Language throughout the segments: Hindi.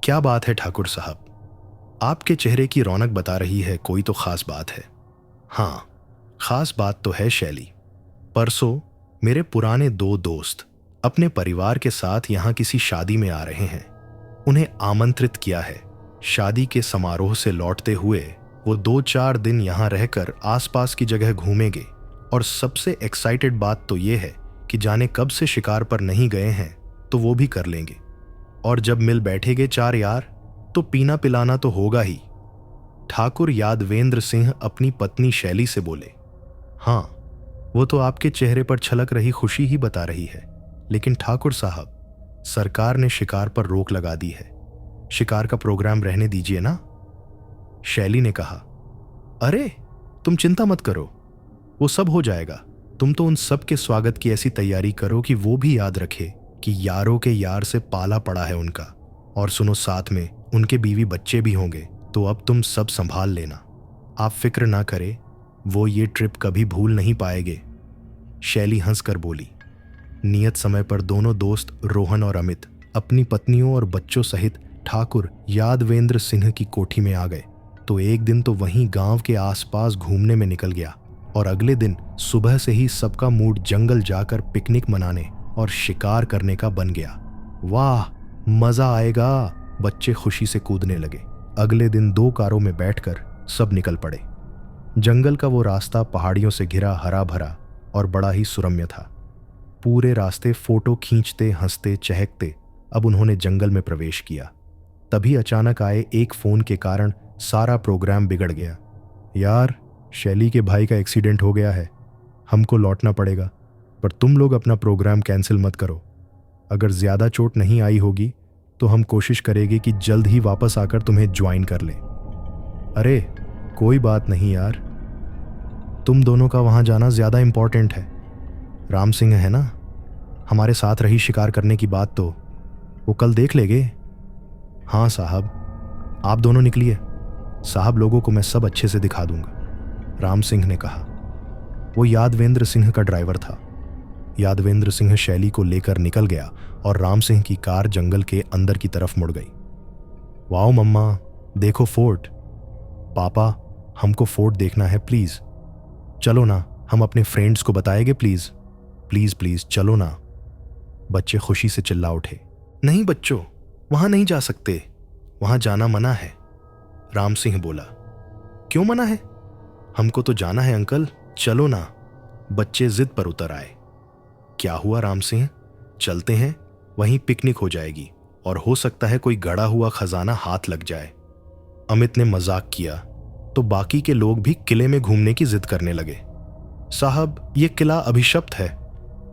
क्या बात है ठाकुर साहब, आपके चेहरे की रौनक बता रही है कोई तो खास बात है। हाँ, खास बात तो है शैली। परसों मेरे पुराने दो दोस्त अपने परिवार के साथ यहाँ किसी शादी में आ रहे हैं। उन्हें आमंत्रित किया है। शादी के समारोह से लौटते हुए वो 2-4 दिन यहाँ रहकर आसपास की जगह घूमेंगे। और सबसे एक्साइटेड बात तो ये है कि जाने कब से शिकार पर नहीं गए हैं तो वो भी कर लेंगे। और जब मिल बैठेंगे चार यार तो पीना पिलाना तो होगा ही। ठाकुर यादवेंद्र सिंह अपनी पत्नी शैली से बोले। हाँ, वो तो आपके चेहरे पर छलक रही खुशी ही बता रही है, लेकिन ठाकुर साहब, सरकार ने शिकार पर रोक लगा दी है। शिकार का प्रोग्राम रहने दीजिए ना। शैली ने कहा, अरे तुम चिंता मत करो, वो सब हो जाएगा। तुम तो उन सब के स्वागत की ऐसी तैयारी करो कि वो भी याद रखे कि यारों के यार से पाला पड़ा है उनका। और सुनो, साथ में उनके बीवी बच्चे भी होंगे, तो अब तुम सब संभाल लेना। आप फिक्र ना करें, वो ये ट्रिप कभी भूल नहीं पाएंगे। शैली हंसकर बोली। नियत समय पर दोनों दोस्त रोहन और अमित अपनी पत्नियों और बच्चों सहित ठाकुर यादवेंद्र सिंह की कोठी में आ गए। तो एक दिन तो वहीं गांव के आसपास घूमने में निकल गया और अगले दिन सुबह से ही सबका मूड जंगल जाकर पिकनिक मनाने और शिकार करने का बन गया। वाह, मजा आएगा, बच्चे खुशी से कूदने लगे। अगले दिन 2 कारों में बैठकर सब निकल पड़े। जंगल का वो रास्ता पहाड़ियों से घिरा, हरा भरा और बड़ा ही सुरम्य था। पूरे रास्ते फोटो खींचते, हंसते, चहकते अब उन्होंने जंगल में प्रवेश किया। तभी अचानक आए एक फोन के कारण सारा प्रोग्राम बिगड़ गया। यार, शैली के भाई का एक्सीडेंट हो गया है, हमको लौटना पड़ेगा, पर तुम लोग अपना प्रोग्राम कैंसिल मत करो। अगर ज्यादा चोट नहीं आई होगी तो हम कोशिश करेंगे कि जल्द ही वापस आकर तुम्हें ज्वाइन कर लें। अरे कोई बात नहीं यार, तुम दोनों का वहां जाना ज्यादा इंपॉर्टेंट है। राम सिंह है ना, हमारे साथ रही शिकार करने की बात, तो वो कल देख लेंगे। हाँ साहब, आप दोनों निकलिए, साहब लोगों को मैं सब अच्छे से दिखा दूंगा, राम सिंह ने कहा। वो यादवेंद्र सिंह का ड्राइवर था। यादवेंद्र सिंह शैली को लेकर निकल गया और राम सिंह की कार जंगल के अंदर की तरफ मुड़ गई। वाओ मम्मा, देखो फोर्ट। पापा, हमको फोर्ट देखना है, प्लीज चलो ना, हम अपने फ्रेंड्स को बताएंगे, प्लीज प्लीज प्लीज चलो ना। बच्चे खुशी से चिल्ला उठे। नहीं बच्चों, वहां नहीं जा सकते, वहां जाना मना है, राम सिंह बोला। क्यों मना है? हमको तो जाना है अंकल, चलो ना। बच्चे जिद पर उतर आए। क्या हुआ राम सिंह, चलते हैं, वहीं पिकनिक हो जाएगी और हो सकता है कोई गड़ा हुआ खजाना हाथ लग जाए। अमित ने मजाक किया तो बाकी के लोग भी किले में घूमने की जिद करने लगे। साहब, ये किला अभिशप्त है,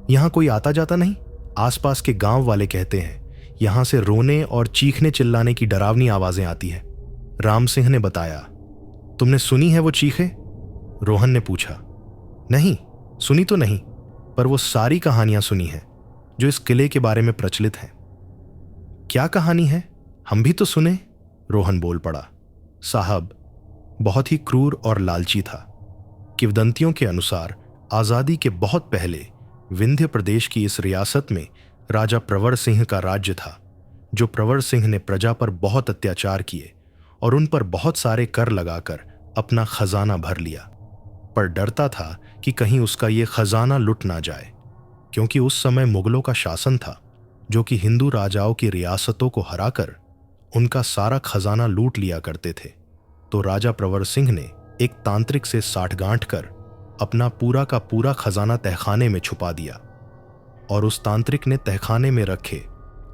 यहां कोई आता जाता नहीं। आसपास के गांव वाले कहते हैं यहां से रोने और चीखने चिल्लाने की डरावनी आवाजें आती है, राम सिंह ने बताया। तुमने सुनी है वो चीखें? रोहन ने पूछा। नहीं, सुनी तो नहीं, पर वो सारी कहानियां सुनी हैं जो इस किले के बारे में प्रचलित हैं। क्या कहानी है, हम भी तो सुने, रोहन बोल पड़ा। साहब, बहुत ही क्रूर और लालची था। किंवदंतियों के अनुसार आजादी के बहुत पहले विंध्य प्रदेश की इस रियासत में राजा प्रवर सिंह का राज्य था। जो प्रवर सिंह ने प्रजा पर बहुत अत्याचार किए और उन पर बहुत सारे कर लगाकर अपना खजाना भर लिया, पर डरता था कि कहीं उसका ये खजाना लुट ना जाए, क्योंकि उस समय मुगलों का शासन था जो कि हिंदू राजाओं की रियासतों को हराकर उनका सारा खजाना लूट लिया करते थे। तो राजा प्रवर सिंह ने एक तांत्रिक से साठगांठ कर अपना पूरा का पूरा खजाना तहखाने में छुपा दिया और उस तांत्रिक ने तहखाने में रखे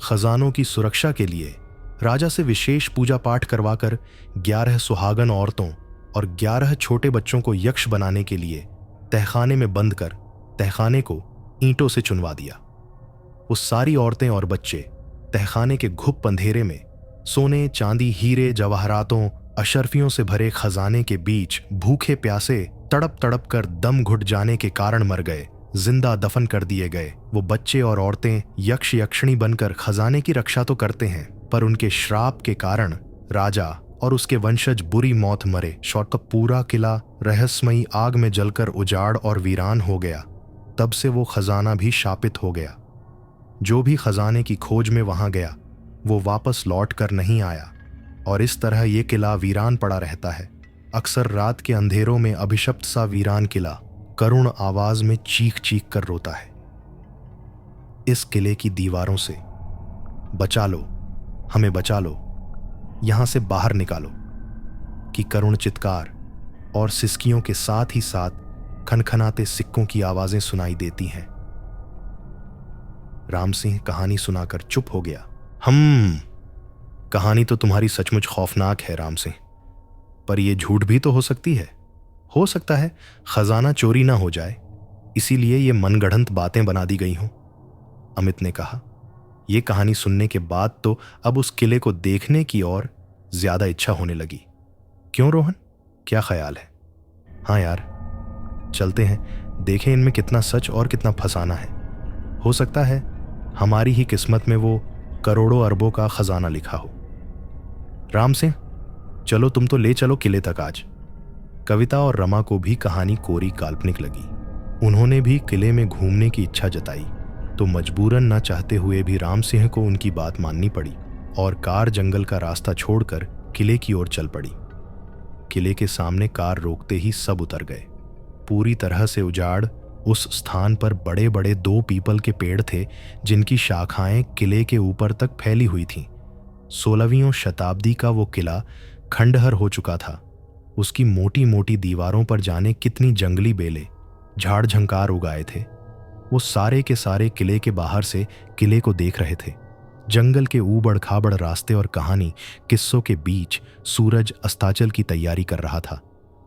खजानों की सुरक्षा के लिए राजा से विशेष पूजा पाठ करवाकर 11 सुहागन औरतों और 11 छोटे बच्चों को यक्ष बनाने के लिए तहखाने में बंद कर तहखाने को ईंटों से चुनवा दिया। वो सारी औरतें और बच्चे तहखाने के घुप अंधेरे में सोने, चांदी, हीरे, जवाहरातों, अशर्फियों से भरे खजाने के बीच भूखे प्यासे तड़प तड़प कर दम घुट जाने के कारण मर गए, जिंदा दफन कर दिए गए। वो बच्चे और औरतें यक्ष यक्षिणी बनकर खजाने की रक्षा तो करते हैं, पर उनके श्राप के कारण राजा और उसके वंशज बुरी मौत मरे। शॉर्ट का पूरा किला रहस्यमयी आग में जलकर उजाड़ और वीरान हो गया। तब से वो खजाना भी शापित हो गया। जो भी खजाने की खोज में वहां गया वो वापस लौट कर नहीं आया और इस तरह ये किला वीरान पड़ा रहता है। अक्सर रात के अंधेरों में अभिशप्त सा वीरान किला करुण आवाज में चीख चीख कर रोता है। इस किले की दीवारों से बचा लो, हमें बचा लो, यहां से बाहर निकालो कि करुण चित्कार और सिसकियों के साथ ही साथ खनखनाते सिक्कों की आवाजें सुनाई देती हैं। राम सिंह कहानी सुनाकर चुप हो गया। कहानी तो तुम्हारी सचमुच खौफनाक है राम सिंह, पर यह झूठ भी तो हो सकती है। हो सकता है खजाना चोरी ना हो जाए, इसीलिए ये मनगढ़ंत बातें बना दी गई हों, अमित ने कहा। यह कहानी सुनने के बाद तो अब उस किले को देखने की और ज्यादा इच्छा होने लगी। क्यों रोहन, क्या ख्याल है? हाँ यार, चलते हैं, देखें इनमें कितना सच और कितना फसाना है। हो सकता है हमारी ही किस्मत में वो करोड़ों अरबों का खजाना लिखा हो। राम सिंह, चलो तुम तो ले चलो किले तक आज। कविता और रमा को भी कहानी कोरी काल्पनिक लगी। उन्होंने भी किले में घूमने की इच्छा जताई, तो मजबूरन न चाहते हुए भी राम सिंह को उनकी बात माननी पड़ी और कार जंगल का रास्ता छोड़कर किले की ओर चल पड़ी। किले के सामने कार रोकते ही सब उतर गए। पूरी तरह से उजाड़ उस स्थान पर बड़े बड़े 2 पीपल के पेड़ थे, जिनकी शाखाएं किले के ऊपर तक फैली हुई थीं। 16वीं शताब्दी का वो किला खंडहर हो चुका था। उसकी मोटी मोटी दीवारों पर जाने कितनी जंगली बेले, झाड़ झंकार उगाए थे। वो सारे के सारे किले के बाहर से किले को देख रहे थे। जंगल के ऊबड़ खाबड़ रास्ते और कहानी किस्सों के बीच सूरज अस्ताचल की तैयारी कर रहा था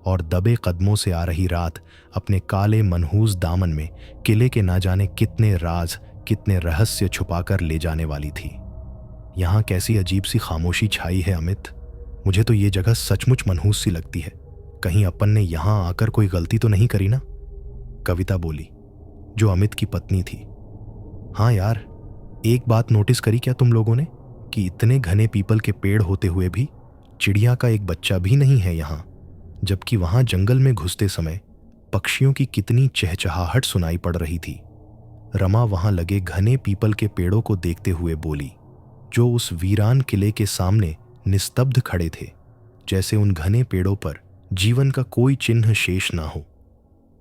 और दबे कदमों से आ रही रात अपने काले मनहूस दामन में किले के ना जाने कितने राज, कितने रहस्य छुपाकर ले जाने वाली थी। यहाँ कैसी अजीब सी खामोशी छाई है अमित। मुझे तो ये जगह सचमुच मनहूस सी लगती है। कहीं अपन ने यहाँ आकर कोई गलती तो नहीं करी ना? कविता बोली, जो अमित की पत्नी थी। हाँ यार, एक बात नोटिस करी क्या तुम लोगों ने कि इतने घने पीपल के पेड़ होते हुए भी चिड़िया का एक बच्चा भी नहीं है यहाँ, जबकि वहां जंगल में घुसते समय पक्षियों की कितनी चहचहाहट सुनाई पड़ रही थी। रमा वहां लगे घने पीपल के पेड़ों को देखते हुए बोली, जो उस वीरान किले के सामने निस्तब्ध खड़े थे, जैसे उन घने पेड़ों पर जीवन का कोई चिन्ह शेष ना हो।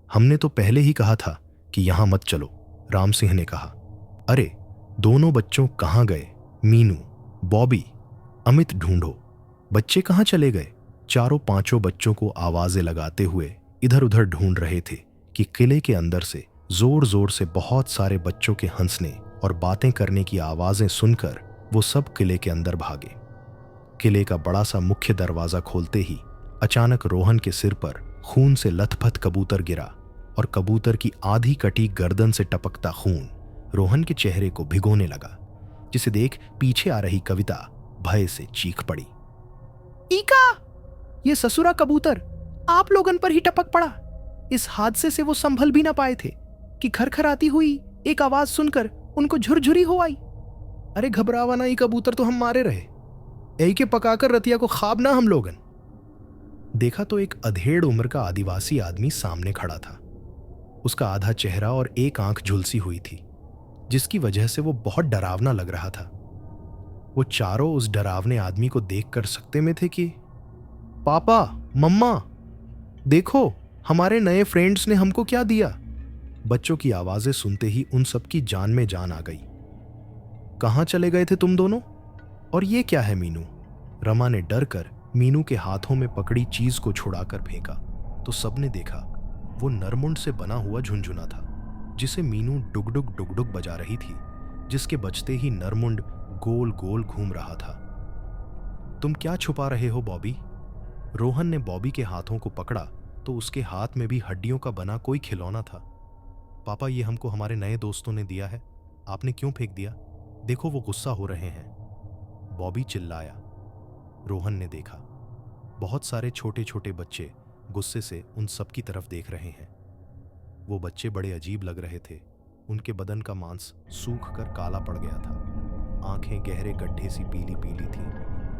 हमने तो पहले ही कहा था कि यहां मत चलो, राम सिंह ने कहा। अरे, दोनों बच्चों कहाँ गए? मीनू, बॉबी, अमित ढूंढो। बच्चे कहाँ चले गए? चारों पांचों बच्चों को आवाजें लगाते हुए इधर उधर ढूंढ रहे थे कि किले के अंदर से जोर जोर से बहुत सारे बच्चों के हंसने और बातें करने की आवाजें सुनकर वो सब किले के अंदर भागे। किले का बड़ा सा मुख्य दरवाजा खोलते ही अचानक रोहन के सिर पर खून से लथपथ कबूतर गिरा और कबूतर की आधी कटी गर्दन से टपकता खून रोहन के चेहरे को भिगोने लगा, जिसे देख पीछे आ रही कविता भय से चीख पड़ी। ईका, ये ससुरा कबूतर आप लोगन पर ही टपक पड़ा। इस हादसे से वो संभल भी ना पाए थे कि खरखराती हुई एक आवाज सुनकर उनको झुरझुरी हो आई। अरे घबरावा ना, ये कबूतर तो हम मारे रहे, यही के पकाकर रतिया को ख्वाब ना हम लोगन। देखा तो एक अधेड़ उम्र का आदिवासी आदमी सामने खड़ा था। उसका आधा चेहरा और एक आंख झुलसी हुई थी, जिसकी वजह से वो बहुत डरावना लग रहा था। वो चारों उस डरावने आदमी को देखकर सकते में थे कि पापा, मम्मा, देखो हमारे नए फ्रेंड्स ने हमको क्या दिया। बच्चों की आवाजें सुनते ही उन सबकी जान में जान आ गई। कहां चले गए थे तुम दोनों? और ये क्या है मीनू? रमा ने डर कर मीनू के हाथों में पकड़ी चीज को छुड़ाकर फेंका तो सबने देखा वो नरमुंड से बना हुआ झुनझुना था, जिसे मीनू डुगडुग डुगडुग बजा रही थी, जिसके बजते ही नरमुंड गोल गोल घूम रहा था। तुम क्या छुपा रहे हो बॉबी? रोहन ने बॉबी के हाथों को पकड़ा तो उसके हाथ में भी हड्डियों का बना कोई खिलौना था। पापा, ये हमको हमारे नए दोस्तों ने दिया है, आपने क्यों फेंक दिया? देखो वो गुस्सा हो रहे हैं, बॉबी चिल्लाया। रोहन ने देखा बहुत सारे छोटे छोटे बच्चे गुस्से से उन सब की तरफ देख रहे हैं। वो बच्चे बड़े अजीब लग रहे थे। उनके बदन का मांस सूख कर काला पड़ गया था, आंखें गहरे गड्ढे सी पीली पीली थीं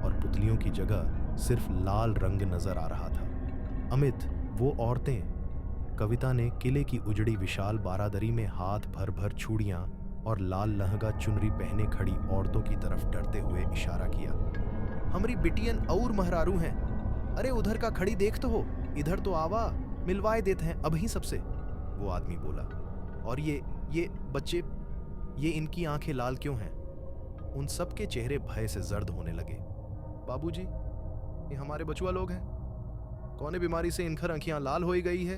और पुतलियों की जगह सिर्फ लाल रंग नजर आ रहा था। अमित, वो औरतें। कविता ने किले की उजड़ी विशाल बारादरी में हाथ भर भर चूड़ियां और लाल लहंगा चुनरी पहने खड़ी औरतों की तरफ डरते हुए इशारा किया। हमारी बिटियन और महरारू हैं। अरे उधर का खड़ी देख तो हो, इधर तो आवा, मिलवाए देते हैं अभी सबसे, वो आदमी बोला। और ये बच्चे, ये इनकी आंखें लाल क्यों हैं? उन सब के चेहरे भय से जर्द होने लगे। बाबूजी, ये हमारे बचुआ लोग हैं। कौने बीमारी से इनकर आंखियां लाल हो गई है?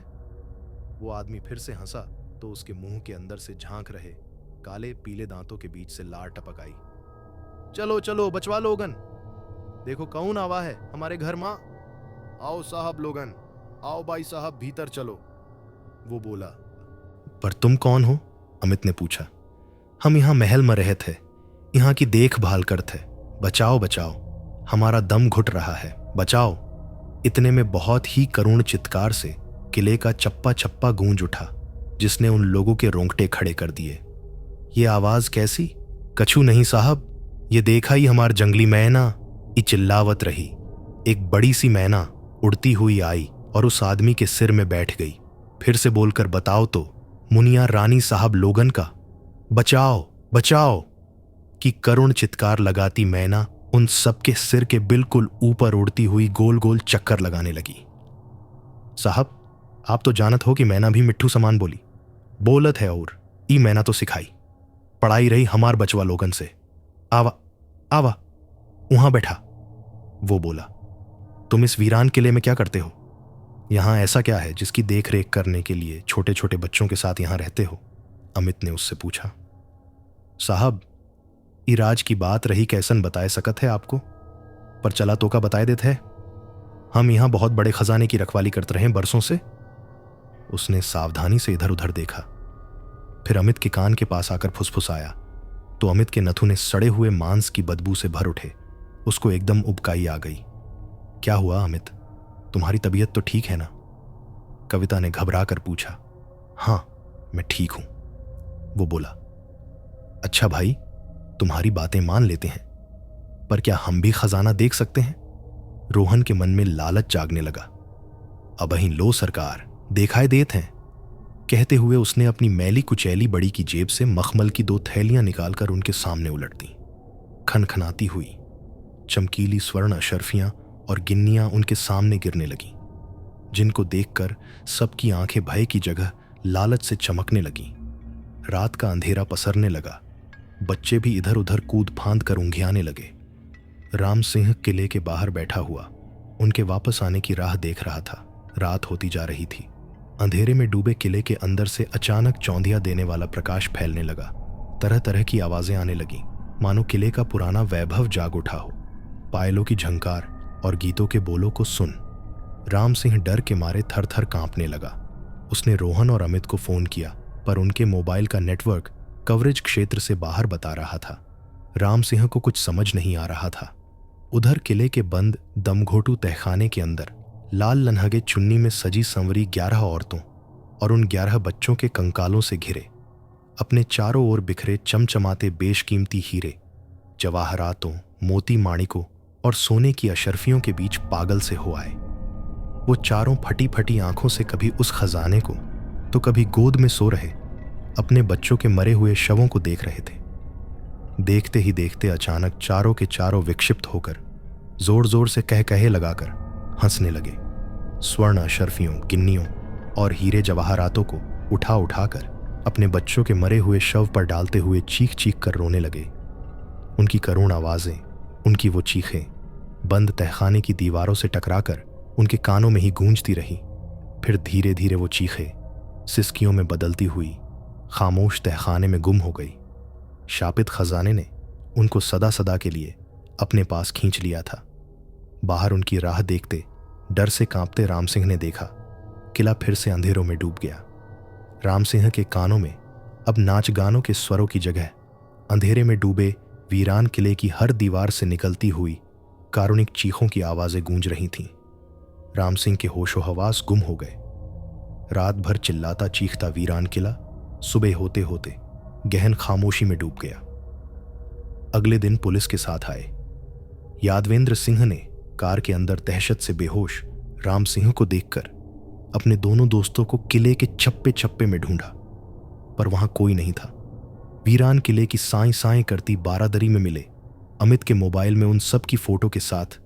वो आदमी फिर से हंसा तो उसके मुंह के अंदर से झांक रहे काले पीले दांतों के बीच से लार टपक आई। चलो चलो बचवा लोगन, देखो कौन आवा है हमारे घर मां। आओ साहब लोगन, आओ भाई साहब भीतर चलो, वो बोला। पर तुम कौन हो? अमित ने पूछा। हम यहाँ महल में रहे थे, यहाँ की देखभाल करते। बचाओ बचाओ, हमारा दम घुट रहा है, बचाओ। इतने में बहुत ही करुण चित्कार से किले का चप्पा चप्पा गूंज उठा, जिसने उन लोगों के रोंगटे खड़े कर दिए। ये आवाज कैसी? कछु नहीं साहब, ये देखा ही हमार जंगली मैना, ये चिल्लावत रही। एक बड़ी सी मैना उड़ती हुई आई और उस आदमी के सिर में बैठ गई। फिर से बोलकर बताओ तो, मुनिया रानी साहब लोगन का, बचाओ बचाओ की करुण चित्कार लगाती मैना उन सबके सिर के बिल्कुल ऊपर उड़ती हुई गोल गोल चक्कर लगाने लगी। साहब, आप तो जानत हो कि मैना भी मिट्ठू समान बोली, बोलत है और ई मैना तो सिखाई, पढ़ाई रही हमार बचवा लोगन से। आवा आवा, वहां बैठा, वो बोला। तुम इस वीरान किले में क्या करते हो? यहां ऐसा क्या है जिसकी देख रेख करने के लिए छोटे छोटे बच्चों के साथ यहां रहते हो? अमित ने उससे पूछा। साहब, इराज की बात रही कैसन बताए सकत है आपको, पर चला तो का बताए देते है। हम यहां बहुत बड़े खजाने की रखवाली करते रहे बरसों से। उसने सावधानी से इधर उधर देखा, फिर अमित के कान के पास आकर फुसफुसाया तो अमित के नथुने सड़े हुए मांस की बदबू से भर उठे। उसको एकदम उबकाई आ गई। क्या हुआ अमित, तुम्हारी तबीयत तो ठीक है ना? कविता ने घबरा कर पूछा। हाँ, मैं ठीक हूं, वो बोला। अच्छा भाई, तुम्हारी बातें मान लेते हैं, पर क्या हम भी खजाना देख सकते हैं? रोहन के मन में लालच जागने लगा। अबहीं लो सरकार, देखाए देत हैं, कहते हुए उसने अपनी मैली कुचैली बड़ी की जेब से मखमल की 2 थैलियां निकालकर उनके सामने उलट दी। खनखनाती हुई चमकीली स्वर्ण अशर्फियां और गिन्नियां उनके सामने गिरने लगी, जिनको देखकर सबकी आंखें भय की जगह लालच से चमकने लगी। रात का अंधेरा पसरने लगा। बच्चे भी इधर उधर कूद फांद कर ऊंघियाने लगे। राम सिंह किले के बाहर बैठा हुआ उनके वापस आने की राह देख रहा था। रात होती जा रही थी। अंधेरे में डूबे किले के अंदर से अचानक चौंधिया देने वाला प्रकाश फैलने लगा। तरह तरह की आवाजें आने लगी, मानो किले का पुराना वैभव जाग उठा हो। पायलों की झंकार और गीतों के बोलों को सुन राम सिंह डर के मारे थर थर कांपने लगा। उसने रोहन और अमित को फोन किया, पर उनके मोबाइल का नेटवर्क कवरेज क्षेत्र से बाहर बता रहा था। राम सिंह को कुछ समझ नहीं आ रहा था। उधर किले के बंद दमघोटू तहखाने के अंदर लाल लन्हगे चुन्नी में सजी संवरी 11 औरतों और उन 11 बच्चों के कंकालों से घिरे अपने चारों ओर बिखरे चमचमाते बेशकीमती हीरे, जवाहरातों, मोती माणिकों और सोने की अशर्फियों के बीच पागल से हो आए। वो चारों फटी फटी आंखों से कभी उस खजाने को तो कभी गोद में सो रहे अपने बच्चों के मरे हुए शवों को देख रहे थे। देखते ही देखते अचानक चारों के चारों विक्षिप्त होकर जोर जोर से कह कहे लगाकर हंसने लगे। स्वर्ण अशर्फियों, गिन्नियों और हीरे जवाहरातों को उठा उठाकर अपने बच्चों के मरे हुए शव पर डालते हुए चीख चीख कर रोने लगे। उनकी करुण आवाजें, उनकी वो चीखें बंद तहखाने की दीवारों से टकराकर उनके कानों में ही गूंजती रही। फिर धीरे धीरे वो चीखें सिसकियों में बदलती हुई खामोश तहखाने में गुम हो गई। शापित खजाने ने उनको सदा सदा के लिए अपने पास खींच लिया था। बाहर उनकी राह देखते डर से कांपते राम सिंह ने देखा किला फिर से अंधेरों में डूब गया। राम सिंह के कानों में अब नाच गानों के स्वरों की जगह अंधेरे में डूबे वीरान किले की हर दीवार से निकलती हुई कारुणिक चीखों की आवाजें गूंज रही थीं। राम सिंह के होशो हवास गुम हो गए। रात भर चिल्लाता चीखता वीरान किला सुबह होते होते गहन खामोशी में डूब गया। अगले दिन पुलिस के साथ आए। यादवेंद्र सिंह ने कार के अंदर दहशत से बेहोश राम सिंह को देखकर अपने दोनों दोस्तों को किले के चप्पे चप्पे में ढूंढा, पर वहां कोई नहीं था। वीरान किले की साएं साएं करती बारादरी में मिले। अमित के मोबाइल में उन सब की फोटो के साथ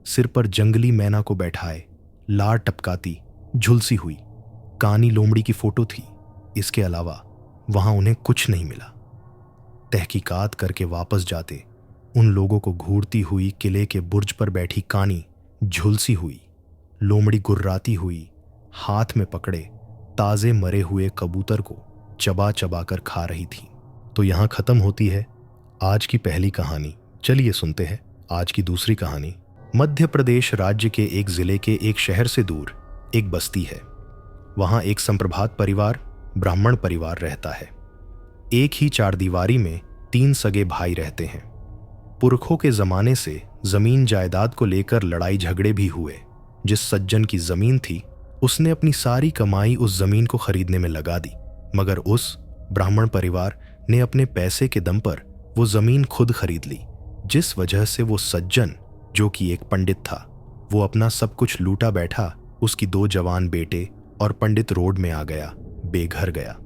सिर पर जंगली मैना को बैठाए लार टपकाती झुलसी हुई कानी लोमड़ी की फोटो थी। इसके अलावा वहां उन्हें कुछ नहीं मिला। तहकीकात करके वापस जाते उन लोगों को घूरती हुई किले के बुर्ज पर बैठी कानी झुलसी हुई लोमड़ी गुर्राती हुई हाथ में पकड़े ताजे मरे हुए कबूतर को चबा चबा कर खा रही थी। तो यहां खत्म होती है आज की पहली कहानी। चलिए सुनते हैं आज की दूसरी कहानी। मध्य प्रदेश राज्य के एक जिले के एक शहर से दूर एक बस्ती है। वहां एक संप्रभात परिवार ब्राह्मण परिवार रहता है। एक ही चारदीवारी में 3 सगे भाई रहते हैं। पुरखों के जमाने से जमीन जायदाद को लेकर लड़ाई झगड़े भी हुए। जिस सज्जन की जमीन थी उसने अपनी सारी कमाई उस जमीन को खरीदने में लगा दी, मगर उस ब्राह्मण परिवार ने अपने पैसे के दम पर वो जमीन खुद खरीद ली, जिस वजह से वो सज्जन, जो कि एक पंडित था, वो अपना सब कुछ लूटा बैठा। उसकी 2 जवान बेटे और पंडित रोड में आ गया, बेघर गया।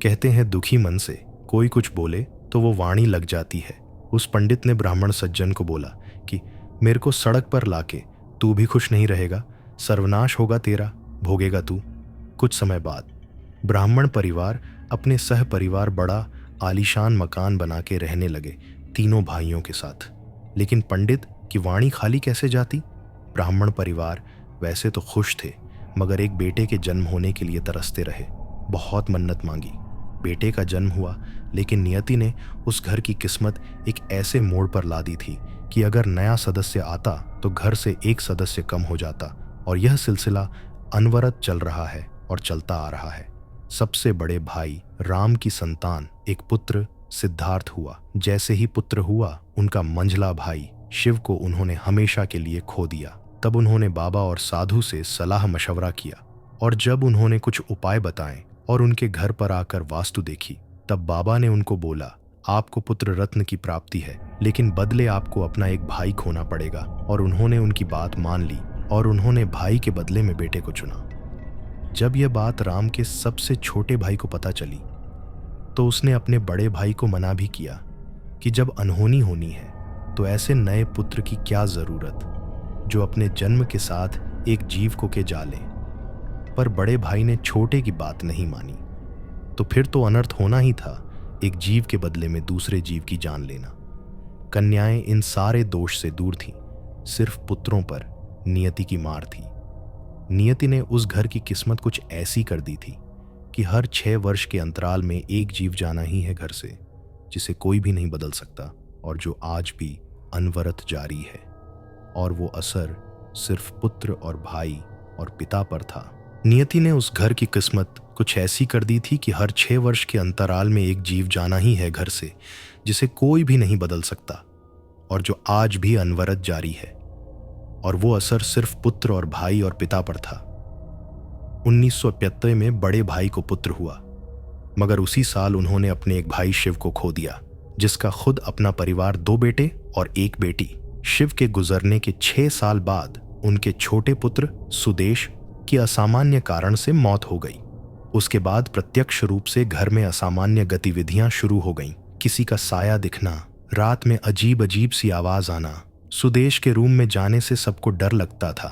कहते हैं दुखी मन से कोई कुछ बोले तो वो वाणी लग जाती है। उस पंडित ने ब्राह्मण सज्जन को बोला कि मेरे को सड़क पर लाके तू भी खुश नहीं रहेगा, सर्वनाश होगा तेरा, भोगेगा तू। कुछ समय बाद ब्राह्मण परिवार अपने सह परिवार बड़ा आलीशान मकान बना के रहने लगे, तीनों भाइयों के साथ। लेकिन पंडित की वाणी खाली कैसे जाती? ब्राह्मण परिवार वैसे तो खुश थे, मगर एक बेटे के जन्म होने के लिए तरसते रहे। बहुत मन्नत मांगी, बेटे का जन्म हुआ, लेकिन नियति ने उस घर की किस्मत एक ऐसे मोड़ पर ला दी थी कि अगर नया सदस्य आता तो घर से एक सदस्य कम हो जाता। और यह सिलसिला अनवरत चल रहा है और चलता आ रहा है। सबसे बड़े भाई राम की संतान एक पुत्र सिद्धार्थ हुआ। जैसे ही पुत्र हुआ, उनका मंझला भाई शिव को उन्होंने हमेशा के लिए खो दिया। तब उन्होंने बाबा और साधु से सलाह मशवरा किया, और जब उन्होंने कुछ उपाय बताए और उनके घर पर आकर वास्तु देखी, तब बाबा ने उनको बोला, आपको पुत्र रत्न की प्राप्ति है, लेकिन बदले आपको अपना एक भाई खोना पड़ेगा। और उन्होंने उनकी बात मान ली और उन्होंने भाई के बदले में बेटे को चुना। जब यह बात राम के सबसे छोटे भाई को पता चली तो उसने अपने बड़े भाई को मना भी किया कि जब अनहोनी होनी है तो ऐसे नए पुत्र की क्या जरूरत जो अपने जन्म के साथ एक जीव को के जाले। पर बड़े भाई ने छोटे की बात नहीं मानी। तो फिर तो अनर्थ होना ही था, एक जीव के बदले में दूसरे जीव की जान लेना। कन्याएं इन सारे दोष से दूर थीं, सिर्फ पुत्रों पर नियति की मार थी। नियति ने उस घर की किस्मत कुछ ऐसी कर दी थी कि हर 6 वर्ष के अंतराल में एक जीव जाना ही है घर से, जिसे कोई भी नहीं बदल सकता और जो आज भी अनवरत जारी है। और वो असर सिर्फ पुत्र और भाई और पिता पर था। नियति ने उस घर की किस्मत कुछ ऐसी कर दी थी कि हर 6 वर्ष के अंतराल में एक जीव जाना ही है घर से, जिसे कोई भी नहीं बदल सकता और जो आज भी अनवरत जारी है। और वो असर सिर्फ पुत्र और भाई और पिता पर था। 1975 में बड़े भाई को पुत्र हुआ, मगर उसी साल उन्होंने अपने एक भाई शिव को खो दिया, जिसका खुद अपना परिवार 2 बेटे और 1 बेटी। शिव के गुजरने के 6 साल बाद उनके छोटे पुत्र सुदेश की असामान्य कारण से मौत हो गई। उसके बाद प्रत्यक्ष रूप से घर में असामान्य गतिविधियां शुरू हो गईं। किसी का साया दिखना, रात में अजीब अजीब सी आवाज आना। सुदेश के रूम में जाने से सबको डर लगता था।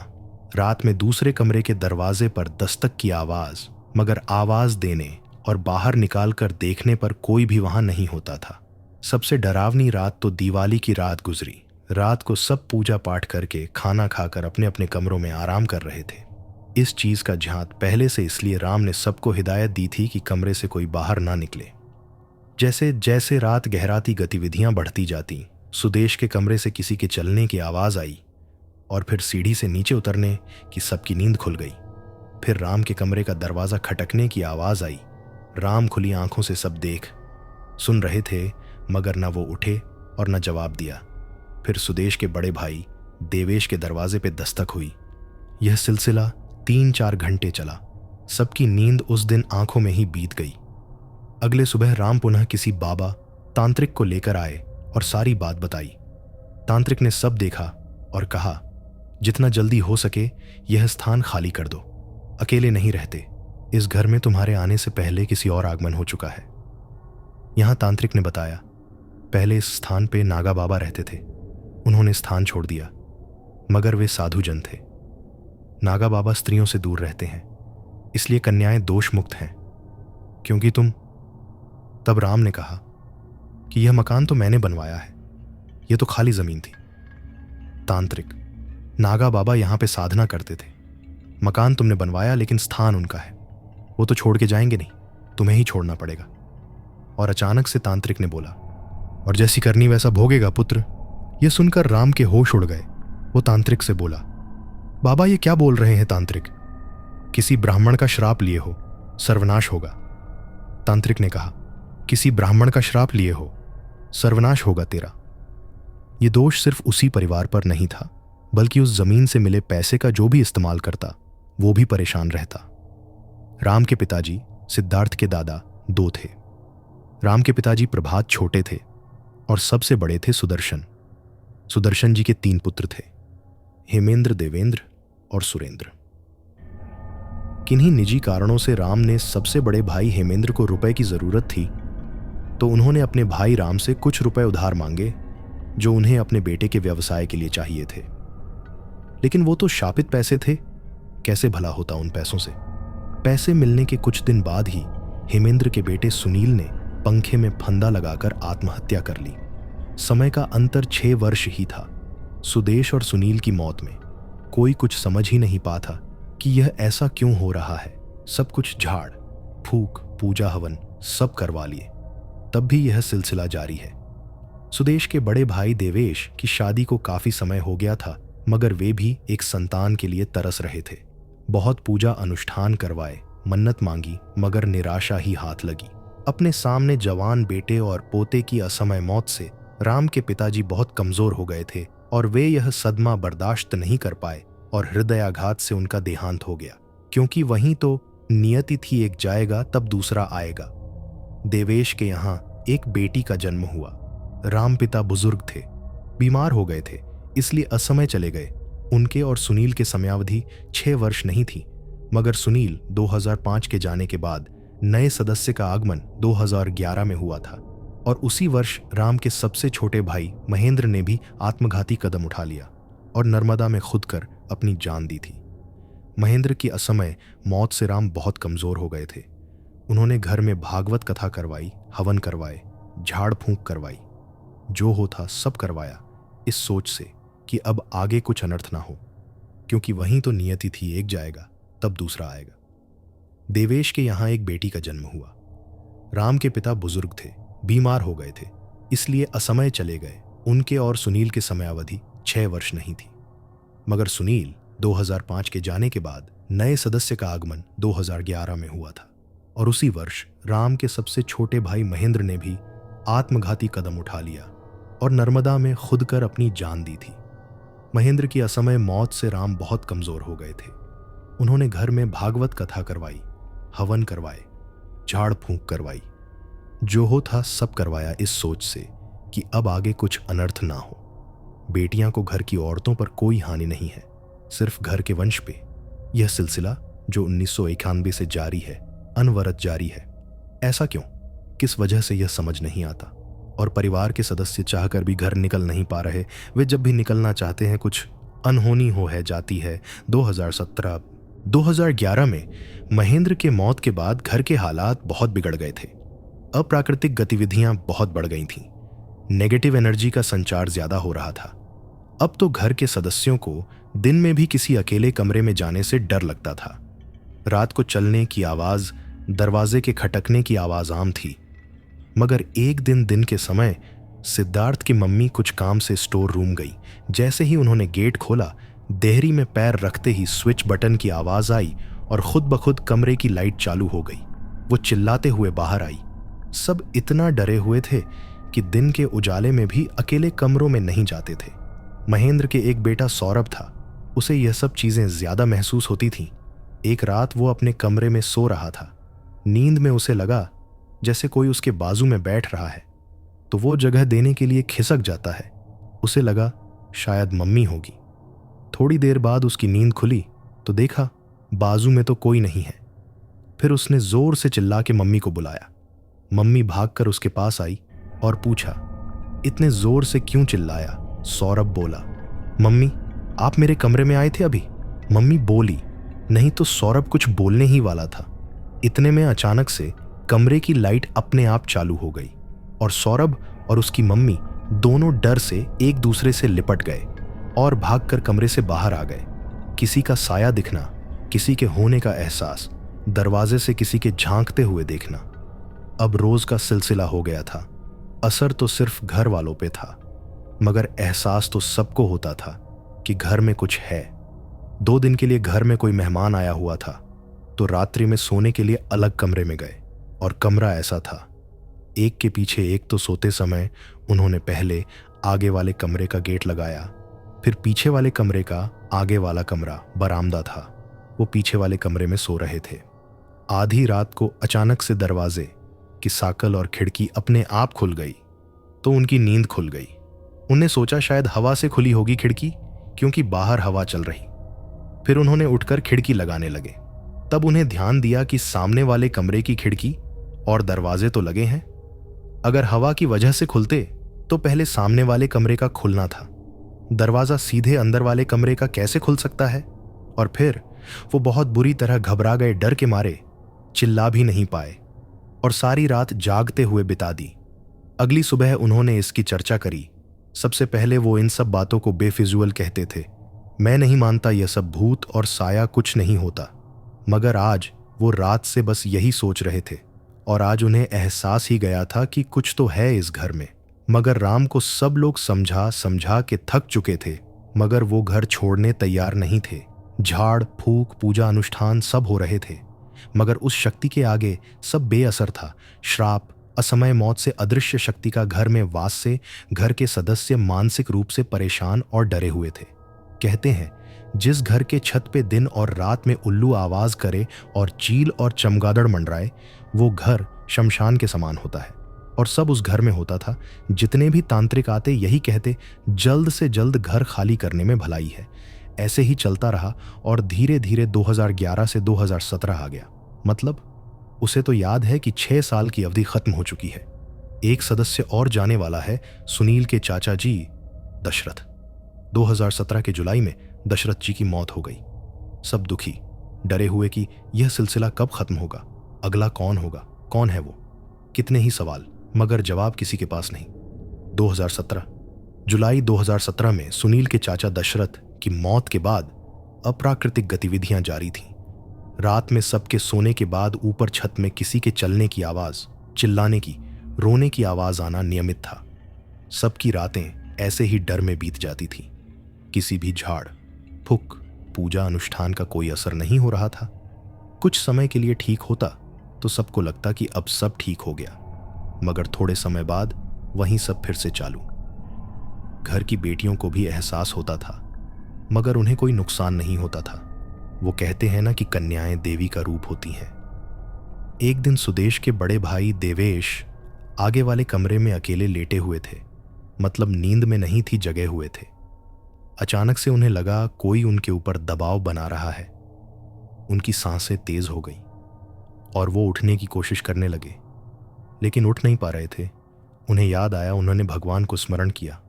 रात में दूसरे कमरे के दरवाजे पर दस्तक की आवाज, मगर आवाज देने और बाहर निकालकर देखने पर कोई भी वहां नहीं होता था। सबसे डरावनी रात तो दिवाली की रात गुजरी। रात को सब पूजा पाठ करके खाना खाकर अपने अपने कमरों में आराम कर रहे थे। इस चीज का झांत पहले से इसलिए राम ने सबको हिदायत दी थी कि कमरे से कोई बाहर ना निकले। जैसे जैसे रात गहराती गतिविधियां बढ़ती जाती, सुदेश के कमरे से किसी के चलने की आवाज आई और फिर सीढ़ी से नीचे उतरने की सबकी नींद खुल गई। फिर राम के कमरे का दरवाजा खटकने की आवाज आई। राम खुली आंखों से सब देख सुन रहे थे, मगर न वो उठे और न जवाब दिया। फिर सुदेश के बड़े भाई देवेश के दरवाजे पे दस्तक हुई। यह सिलसिला 3-4 घंटे चला। सबकी नींद उस दिन आंखों में ही बीत गई। अगले सुबह राम पुनः किसी बाबा तांत्रिक को लेकर आए और सारी बात बताई। तांत्रिक ने सब देखा और कहा, जितना जल्दी हो सके यह स्थान खाली कर दो। अकेले नहीं रहते, इस घर में तुम्हारे आने से पहले किसी और आगमन हो चुका है। यहाँ तांत्रिक ने बताया, पहले इस स्थान पे नागा बाबा रहते थे। उन्होंने स्थान छोड़ दिया, मगर वे साधु जन थे। नागा बाबा स्त्रियों से दूर रहते हैं, इसलिए कन्याएं दोष मुक्त हैं। क्योंकि तुम। तब राम ने कहा कि यह मकान तो मैंने बनवाया है, यह तो खाली जमीन थी। तांत्रिक, नागा बाबा यहां पे साधना करते थे। मकान तुमने बनवाया, लेकिन स्थान उनका है। वो तो छोड़ के जाएंगे नहीं, तुम्हें ही छोड़ना पड़ेगा। और अचानक से तांत्रिक ने बोला, और जैसी करनी वैसा भोगेगा पुत्र। यह सुनकर राम के होश उड़ गए। वो तांत्रिक से बोला, बाबा ये क्या बोल रहे हैं तांत्रिक? किसी ब्राह्मण का श्राप लिए हो, सर्वनाश होगा। तांत्रिक ने कहा, किसी ब्राह्मण का श्राप लिए हो, सर्वनाश होगा तेरा। यह दोष सिर्फ उसी परिवार पर नहीं था, बल्कि उस जमीन से मिले पैसे का जो भी इस्तेमाल करता वो भी परेशान रहता। राम के पिताजी सिद्धार्थ के दादा दो थे। राम के पिताजी प्रभात छोटे थे और सबसे बड़े थे सुदर्शन। सुदर्शन जी के 3 पुत्र थे, हेमेंद्र, देवेंद्र और सुरेंद्र। किन्हीं निजी कारणों से राम ने सबसे बड़े भाई हेमेंद्र को रुपए की जरूरत थी, तो उन्होंने अपने भाई राम से कुछ रुपए उधार मांगे जो उन्हें अपने बेटे के व्यवसाय के लिए चाहिए थे। लेकिन वो तो शापित पैसे थे, कैसे भला होता उन पैसों से। पैसे मिलने के कुछ दिन बाद ही हेमेंद्र के बेटे सुनील ने पंखे में फंदा लगाकर आत्महत्या कर ली। समय का अंतर 6 वर्ष ही था। सुदेश और सुनील की मौत में कोई कुछ समझ ही नहीं पाता कि यह ऐसा क्यों हो रहा है। सब कुछ झाड़ फूक पूजा हवन सब करवा लिए, तब भी यह सिलसिला जारी है। सुदेश के बड़े भाई देवेश की शादी को काफी समय हो गया था, मगर वे भी एक संतान के लिए तरस रहे थे। बहुत पूजा अनुष्ठान करवाए, मन्नत मांगी, मगर निराशा ही हाथ लगी। अपने सामने जवान बेटे और पोते की असमय मौत से राम के पिताजी बहुत कमजोर हो गए थे और वे यह सदमा बर्दाश्त नहीं कर पाए और हृदयाघात से उनका देहांत हो गया। क्योंकि वहीं तो नियति थी, एक जाएगा तब दूसरा आएगा। देवेश के यहाँ एक बेटी का जन्म हुआ। राम पिता बुजुर्ग थे, बीमार हो गए थे, इसलिए असमय चले गए। उनके और सुनील के समयावधि 6 वर्ष नहीं थी, मगर सुनील 2005 के जाने के बाद नए सदस्य का आगमन 2011 में हुआ था और उसी वर्ष राम के सबसे छोटे भाई महेंद्र ने भी आत्मघाती कदम उठा लिया और नर्मदा में खुद कर अपनी जान दी थी। महेंद्र की असमय मौत से राम बहुत कमजोर हो गए थे। उन्होंने घर में भागवत कथा करवाई, हवन करवाए, झाड़ फूंक करवाई, जो होता सब करवाया, इस सोच से कि अब आगे कुछ अनर्थ ना हो, क्योंकि वहीं तो नियति थी, एक जाएगा तब दूसरा आएगा। देवेश के यहाँ एक बेटी का जन्म हुआ। राम के पिता बुजुर्ग थे, बीमार हो गए थे, इसलिए असमय चले गए। उनके और सुनील के समयावधि 6 वर्ष नहीं थी, मगर सुनील 2005 के जाने के बाद नए सदस्य का आगमन 2011 में हुआ था और उसी वर्ष राम के सबसे छोटे भाई महेंद्र ने भी आत्मघाती कदम उठा लिया और नर्मदा में खुद कर अपनी जान दी थी। महेंद्र की असमय मौत से राम बहुत कमजोर हो गए थे। उन्होंने घर में भागवत कथा करवाई, हवन करवाए, झाड़ फूंक करवाई, जो हो था सब करवाया, इस सोच से कि अब आगे कुछ अनर्थ ना हो। बेटियां को घर की औरतों पर कोई हानि नहीं है, सिर्फ घर के वंश पे। यह सिलसिला जो 1991 से जारी है, अनवरत जारी है। ऐसा क्यों, किस वजह से यह समझ नहीं आता। और परिवार के सदस्य चाहकर भी घर निकल नहीं पा रहे। वे जब भी निकलना चाहते हैं कुछ अनहोनी हो है जाती है। 2011 में महेंद्र के मौत के बाद घर के हालात बहुत बिगड़ गए थे। अप्राकृतिक गतिविधियां बहुत बढ़ गई थीं। नेगेटिव एनर्जी का संचार ज्यादा हो रहा था। अब तो घर के सदस्यों को दिन में भी किसी अकेले कमरे में जाने से डर लगता था। रात को चलने की आवाज, दरवाजे के खटकने की आवाज आम थी। मगर एक दिन के समय सिद्धार्थ की मम्मी कुछ काम से स्टोर रूम गई। जैसे ही उन्होंने गेट खोला, देहरी में पैर रखते ही स्विच बटन की आवाज आई और खुद ब खुद कमरे की लाइट चालू हो गई। वो चिल्लाते हुए बाहर आई। सब इतना डरे हुए थे कि दिन के उजाले में भी अकेले कमरों में नहीं जाते थे। महेंद्र के एक बेटा सौरभ था, उसे यह सब चीजें ज्यादा महसूस होती थीं। एक रात वो अपने कमरे में सो रहा था। नींद में उसे लगा जैसे कोई उसके बाजू में बैठ रहा है, तो वो जगह देने के लिए खिसक जाता है। उसे लगा शायद मम्मी होगी। थोड़ी देर बाद उसकी नींद खुली तो देखा बाजू में तो कोई नहीं है। फिर उसने जोर से चिल्ला के मम्मी को बुलाया। मम्मी भागकर उसके पास आई और पूछा, इतने जोर से क्यों चिल्लाया? सौरभ बोला, मम्मी आप मेरे कमरे में आए थे अभी? मम्मी बोली, नहीं तो सौरभ कुछ बोलने ही वाला था। इतने में अचानक से कमरे की लाइट अपने आप चालू हो गई और सौरभ और उसकी मम्मी दोनों डर से एक दूसरे से लिपट गए और भागकर कमरे से बाहर आ गए। किसी का साया दिखना, किसी के होने का एहसास, दरवाजे से किसी के झांकते हुए देखना, अब रोज का सिलसिला हो गया था। असर तो सिर्फ घर वालों पे था, मगर एहसास तो सबको होता था कि घर में कुछ है। 2 दिन के लिए घर में कोई मेहमान आया हुआ था, तो रात्रि में सोने के लिए अलग कमरे में गए और कमरा ऐसा था, एक के पीछे एक। तो सोते समय उन्होंने पहले आगे वाले कमरे का गेट लगाया, फिर पीछे वाले कमरे का। आगे वाला कमरा बरामदा था, वो पीछे वाले कमरे में सो रहे थे। आधी रात को अचानक से दरवाजे की साकल और खिड़की अपने आप खुल गई, तो उनकी नींद खुल गई। उन्हें सोचा शायद हवा से खुली होगी खिड़की, क्योंकि बाहर हवा चल रही। फिर उन्होंने उठकर खिड़की लगाने लगे। तब उन्हें ध्यान दिया कि सामने वाले कमरे की खिड़की और दरवाजे तो लगे हैं। अगर हवा की वजह से खुलते तो पहले सामने वाले कमरे का खुलना था। दरवाजा सीधे अंदर वाले कमरे का कैसे खुल सकता है? और फिर वो बहुत बुरी तरह घबरा गए, डर के मारे चिल्ला भी नहीं पाए और सारी रात जागते हुए बिता दी। अगली सुबह उन्होंने इसकी चर्चा करी। सबसे पहले वो इन सब बातों को बेफिजूल कहते थे, मैं नहीं मानता यह सब भूत और साया कुछ नहीं होता। मगर आज वो रात से बस यही सोच रहे थे और आज उन्हें एहसास ही गया था कि कुछ तो है इस घर में। मगर राम को सब लोग समझा समझा के थक चुके थे, मगर वो घर छोड़ने तैयार नहीं थे। झाड़ फूक पूजा अनुष्ठान सब हो रहे थे, मगर उस शक्ति के आगे सब बेअसर था। श्राप, असमय मौत से अदृश्य शक्ति का घर में वास से घर के सदस्य मानसिक रूप से परेशान और डरे हुए थे। कहते हैं, जिस घर के छत पे दिन और रात में उल्लू आवाज करे और चील और चमगादड़ मंडराए, वो घर शमशान के समान होता है। और सब उस घर में होता था। जितने भी तांत्रिक आते यही कहते, जल्द से जल्द घर खाली करने में भलाई है। ऐसे ही चलता रहा और धीरे धीरे 2011 से 2017 आ गया। मतलब उसे तो याद है कि 6 साल की अवधि खत्म हो चुकी है। एक सदस्य और जाने वाला है, सुनील के चाचा जी दशरथ। 2017 के जुलाई में दशरथ जी की मौत हो गई। सब दुखी, डरे हुए कि यह सिलसिला कब खत्म होगा, अगला कौन होगा, कौन है वो। कितने ही सवाल, मगर जवाब किसी के पास नहीं। 2017 जुलाई 2017 में सुनील के चाचा दशरथ की मौत के बाद अप्राकृतिक गतिविधियां जारी थीं। रात में सबके सोने के बाद ऊपर छत में किसी के चलने की आवाज, चिल्लाने की, रोने की आवाज आना नियमित था। सबकी रातें ऐसे ही डर में बीत जाती थी। किसी भी झाड़ फूक पूजा अनुष्ठान का कोई असर नहीं हो रहा था। कुछ समय के लिए ठीक होता तो सबको लगता कि अब सब ठीक हो गया, मगर थोड़े समय बाद वहीं सब फिर से चालू। घर की बेटियों को भी एहसास होता था, मगर उन्हें कोई नुकसान नहीं होता था। वो कहते हैं ना कि कन्याएं देवी का रूप होती हैं। एक दिन सुदेश के बड़े भाई देवेश आगे वाले कमरे में अकेले लेटे हुए थे, मतलब नींद में नहीं थी, जगे हुए थे। अचानक से उन्हें लगा कोई उनके ऊपर दबाव बना रहा है। उनकी सांसें तेज हो गई और वो उठने की कोशिश करने लगे, लेकिन उठ नहीं पा रहे थे। उन्हें याद आया, उन्होंने भगवान को स्मरण किया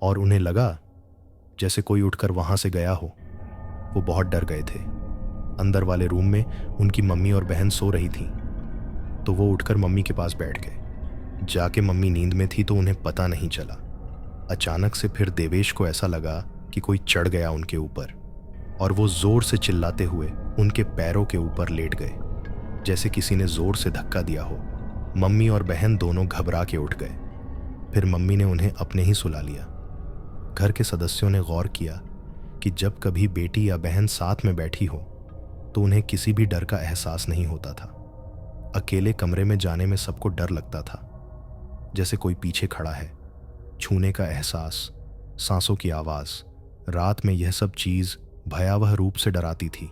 और उन्हें लगा जैसे कोई उठकर वहां से गया हो। वो बहुत डर गए थे। अंदर वाले रूम में उनकी मम्मी और बहन सो रही थी, तो वो उठकर मम्मी के पास बैठ गए। जाके मम्मी नींद में थी तो उन्हें पता नहीं चला। अचानक से फिर देवेश को ऐसा लगा कि कोई चढ़ गया उनके ऊपर और वो जोर से चिल्लाते हुए उनके पैरों के ऊपर लेट गए, जैसे किसी ने जोर से धक्का दिया हो। मम्मी और बहन दोनों घबरा के उठ गए। फिर मम्मी ने उन्हें अपने ही सुला लिया। घर के सदस्यों ने गौर किया कि जब कभी बेटी या बहन साथ में बैठी हो तो उन्हें किसी भी डर का एहसास नहीं होता था। अकेले कमरे में जाने में सबको डर लगता था, जैसे कोई पीछे खड़ा है। छूने का एहसास, सांसों की आवाज, रात में यह सब चीज भयावह रूप से डराती थी।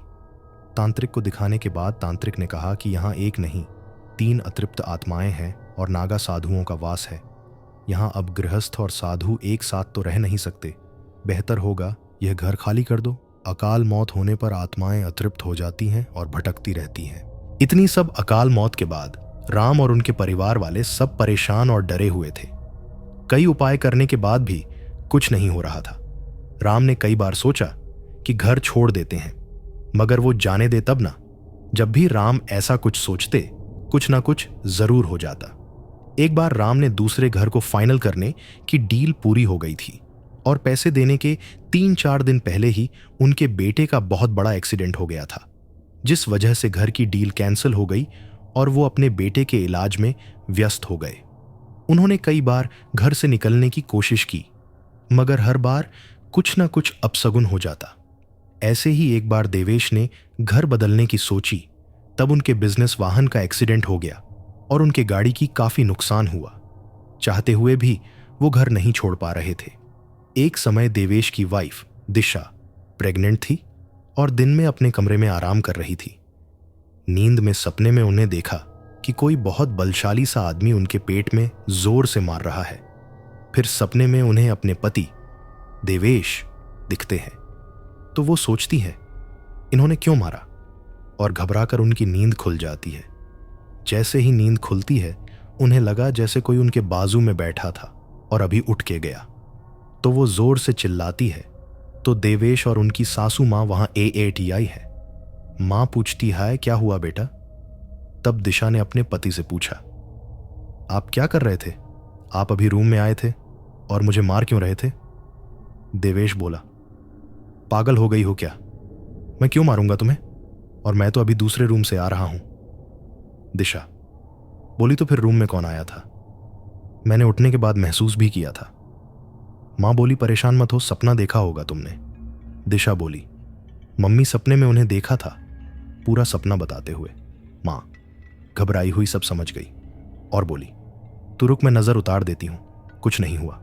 तांत्रिक को दिखाने के बाद तांत्रिक ने कहा कि यहाँ एक नहीं 3 अतृप्त आत्माएं हैं और नागा साधुओं का वास है। यहाँ अब गृहस्थ और साधु एक साथ तो रह नहीं सकते। बेहतर होगा यह घर खाली कर दो। अकाल मौत होने पर आत्माएं अतृप्त हो जाती हैं और भटकती रहती हैं। इतनी सब अकाल मौत के बाद राम और उनके परिवार वाले सब परेशान और डरे हुए थे। कई उपाय करने के बाद भी कुछ नहीं हो रहा था। राम ने कई बार सोचा कि घर छोड़ देते हैं, मगर वो जाने दे तब ना। जब भी राम ऐसा कुछ सोचते, कुछ ना कुछ जरूर हो जाता। एक बार राम ने दूसरे घर को फाइनल करने की डील पूरी हो गई थी और पैसे देने के 3-4 दिन पहले ही उनके बेटे का बहुत बड़ा एक्सीडेंट हो गया था, जिस वजह से घर की डील कैंसिल हो गई और वो अपने बेटे के इलाज में व्यस्त हो गए। उन्होंने कई बार घर से निकलने की कोशिश की, मगर हर बार कुछ ना कुछ अपशगुन हो जाता। ऐसे ही एक बार देवेश ने घर बदलने की सोची, तब उनके बिजनेस वाहन का एक्सीडेंट हो गया और उनके गाड़ी की काफी नुकसान हुआ। चाहते हुए भी वो घर नहीं छोड़ पा रहे थे। एक समय देवेश की वाइफ दिशा प्रेग्नेंट थी और दिन में अपने कमरे में आराम कर रही थी। नींद में सपने में उन्हें देखा कि कोई बहुत बलशाली सा आदमी उनके पेट में जोर से मार रहा है। फिर सपने में उन्हें अपने पति देवेश दिखते हैं, तो वो सोचती है इन्होंने क्यों मारा, और घबराकर उनकी नींद खुल जाती है। जैसे ही नींद खुलती है, उन्हें लगा जैसे कोई उनके बाजू में बैठा था और अभी उठ के गया। तो वो जोर से चिल्लाती है, तो देवेश और उनकी सासू माँ वहां AATI है। माँ पूछती है क्या हुआ बेटा। तब दिशा ने अपने पति से पूछा, आप क्या कर रहे थे? आप अभी रूम में आए थे और मुझे मार क्यों रहे थे? देवेश बोला, पागल हो गई हो क्या? मैं क्यों मारूंगा तुम्हें, और मैं तो अभी दूसरे रूम से आ रहा हूं। दिशा बोली, तो फिर रूम में कौन आया था? मैंने उठने के बाद महसूस भी किया था। मां बोली, परेशान मत हो, सपना देखा होगा तुमने। दिशा बोली, मम्मी सपने में उन्हें देखा था, पूरा सपना बताते हुए। मां घबराई हुई सब समझ गई और बोली, तू रुक, मैं नजर उतार देती हूं, कुछ नहीं हुआ।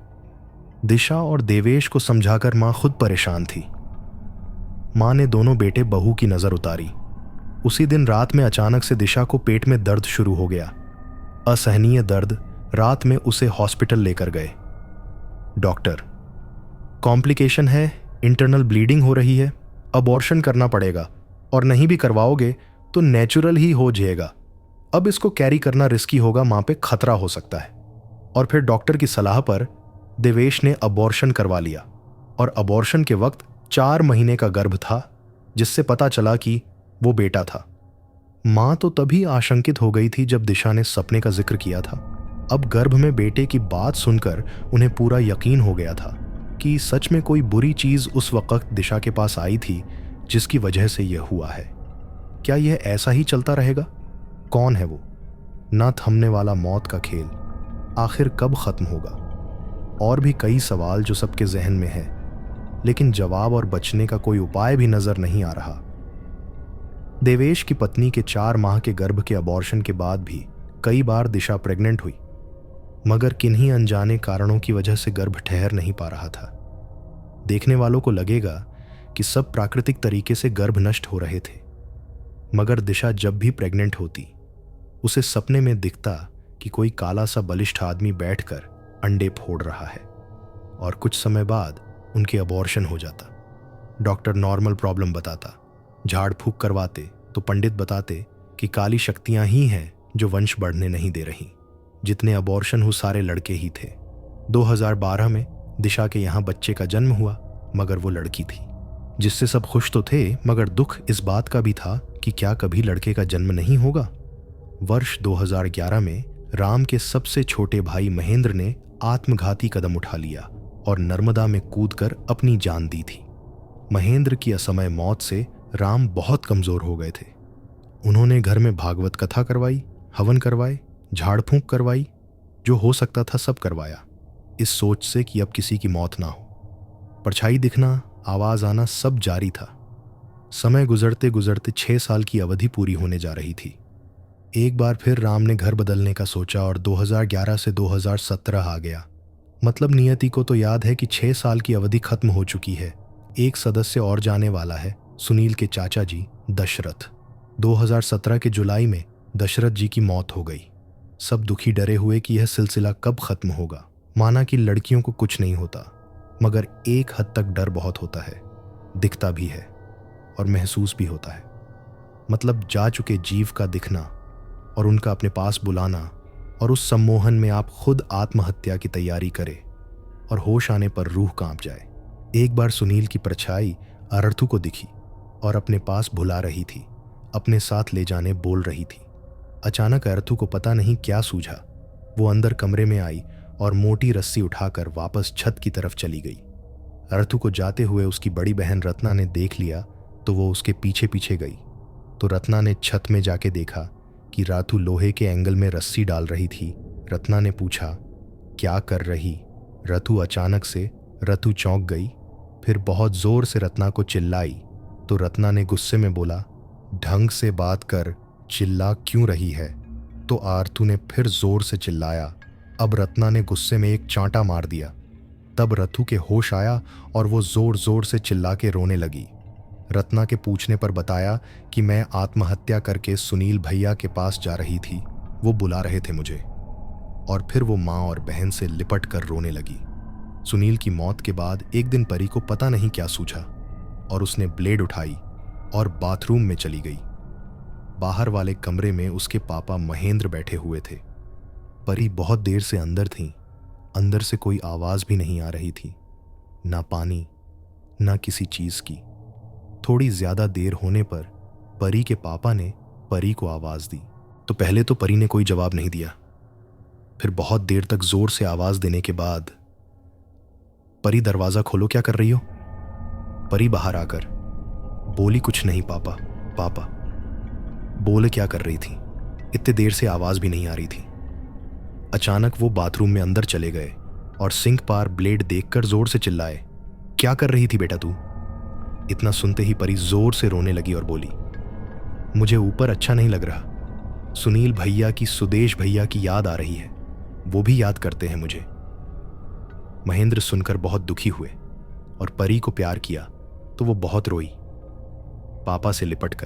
दिशा और देवेश को समझाकर मां खुद परेशान थी। मां ने दोनों बेटे बहू की नजर उतारी। उसी दिन रात में अचानक से दिशा को पेट में दर्द शुरू हो गया। असहनीय दर्द। रात में उसे हॉस्पिटल लेकर गए। डॉक्टर, कॉम्प्लिकेशन है, इंटरनल ब्लीडिंग हो रही है, अबॉर्शन करना पड़ेगा, और नहीं भी करवाओगे तो नेचुरल ही हो जाएगा। अब इसको कैरी करना रिस्की होगा, मां पे खतरा हो सकता है। और फिर डॉक्टर की सलाह पर देवेश ने अबॉर्शन करवा लिया और अबॉर्शन के वक्त 4 महीने का गर्भ था, जिससे पता चला कि वो बेटा था। मां तो तभी आशंकित हो गई थी जब दिशा ने सपने का जिक्र किया था। अब गर्भ में बेटे की बात सुनकर उन्हें पूरा यकीन हो गया था कि सच में कोई बुरी चीज उस वक्त दिशा के पास आई थी, जिसकी वजह से यह हुआ है। क्या यह ऐसा ही चलता रहेगा? कौन है वो ना थमने वाला मौत का खेल? आखिर कब खत्म होगा? और भी कई सवाल जो सबके जहन में है, लेकिन जवाब और बचने का कोई उपाय भी नजर नहीं आ रहा। देवेश की पत्नी के 4 माह के गर्भ के अबॉर्शन के बाद भी कई बार दिशा प्रेग्नेंट हुई, मगर किन्हीं अनजाने कारणों की वजह से गर्भ ठहर नहीं पा रहा था। देखने वालों को लगेगा कि सब प्राकृतिक तरीके से गर्भ नष्ट हो रहे थे, मगर दिशा जब भी प्रेग्नेंट होती, उसे सपने में दिखता कि कोई काला सा बलिष्ठ आदमी बैठकर अंडे फोड़ रहा है, और कुछ समय बाद उनके अबॉर्शन हो जाता। डॉक्टर नॉर्मल प्रॉब्लम बताता, झाड़ फूक करवाते तो पंडित बताते कि काली शक्तियां ही हैं जो वंश बढ़ने नहीं दे रही। जितने अबॉर्शन हो सारे लड़के ही थे। 2012 में दिशा के यहाँ बच्चे का जन्म हुआ, मगर वो लड़की थी, जिससे सब खुश तो थे, मगर दुख इस बात का भी था कि क्या कभी लड़के का जन्म नहीं होगा। वर्ष 2011 में राम के सबसे छोटे भाई महेंद्र ने आत्मघाती कदम उठा लिया और नर्मदा में कूदकर अपनी जान दी थी। महेंद्र की असमय मौत से राम बहुत कमजोर हो गए थे। उन्होंने घर में भागवत कथा करवाई, हवन करवाए, झाड़ फूंक करवाई, जो हो सकता था सब करवाया, इस सोच से कि अब किसी की मौत ना हो। परछाई दिखना, आवाज आना सब जारी था। समय गुजरते गुजरते 6 साल की अवधि पूरी होने जा रही थी। एक बार फिर राम ने घर बदलने का सोचा और 2011 से 2017 आ गया। मतलब नियति को तो याद है कि 6 साल की अवधि खत्म हो चुकी है। एक सदस्य और जाने वाला है, सुनील के चाचा जी दशरथ। 2017 के जुलाई में दशरथ जी की मौत हो गई। सब दुखी डरे हुए कि यह सिलसिला कब खत्म होगा। माना कि लड़कियों को कुछ नहीं होता, मगर एक हद तक डर बहुत होता है, दिखता भी है और महसूस भी होता है। मतलब जा चुके जीव का दिखना और उनका अपने पास बुलाना, और उस सम्मोहन में आप खुद आत्महत्या की तैयारी करें और होश आने पर रूह कांप जाए। एक बार सुनील की परछाई अरर्थू को दिखी और अपने पास भुला रही थी, अपने साथ ले जाने बोल रही थी। अचानक अरर्थू को पता नहीं क्या सूझा। वो अंदर कमरे में आई और मोटी रस्सी उठाकर वापस छत की तरफ चली गई। अरर्थू को जाते हुए उसकी बड़ी बहन रत्ना ने देख लिया तो वो उसके पीछे पीछे गई। तो रत्ना ने छत में जाके देखा कि रातू लोहे के एंगल में रस्सी डाल रही थी। रत्ना ने पूछा, क्या कर रही? रतु अचानक से रतु चौंक गई, फिर बहुत जोर से रत्ना को चिल्लाई। तो रत्ना ने गुस्से में बोला, ढंग से बात कर, चिल्ला क्यों रही है? तो आरतू ने फिर जोर से चिल्लाया। अब रत्ना ने गुस्से में एक चांटा मार दिया। तब रतु के होश आया और वो जोर जोर से चिल्ला के रोने लगी। रत्ना के पूछने पर बताया कि मैं आत्महत्या करके सुनील भैया के पास जा रही थी, वो बुला रहे थे मुझे। और फिर वो माँ और बहन से लिपट कर रोने लगी। सुनील की मौत के बाद एक दिन परी को पता नहीं क्या सूझा और उसने ब्लेड उठाई और बाथरूम में चली गई। बाहर वाले कमरे में उसके पापा महेंद्र बैठे हुए थे। परी बहुत देर से अंदर थी। अंदर से कोई आवाज भी नहीं आ रही थी, ना पानी ना किसी चीज की। थोड़ी ज्यादा देर होने पर परी के पापा ने परी को आवाज दी। तो पहले तो परी ने कोई जवाब नहीं दिया। फिर बहुत देर तक जोर से आवाज देने के बाद, परी दरवाजा खोलो, क्या कर रही हो? परी बाहर आकर बोली, कुछ नहीं पापा। पापा बोले क्या कर रही थी? इतने देर से आवाज भी नहीं आ रही थी। अचानक वो बाथरूम में अंदर चले गए और सिंक पार ब्लेड देखकर जोर से चिल्लाए, क्या कर रही थी बेटा तू? इतना सुनते ही परी जोर से रोने लगी और बोली, मुझे ऊपर अच्छा नहीं लग रहा। सुनील भैया की, सुदेश भैया की याद आ रही है, वो भी याद करते हैं मुझे। महेंद्र सुनकर बहुत दुखी हुए और परी को प्यार किया तो वो बहुत रोई, पापा से लिपट कर।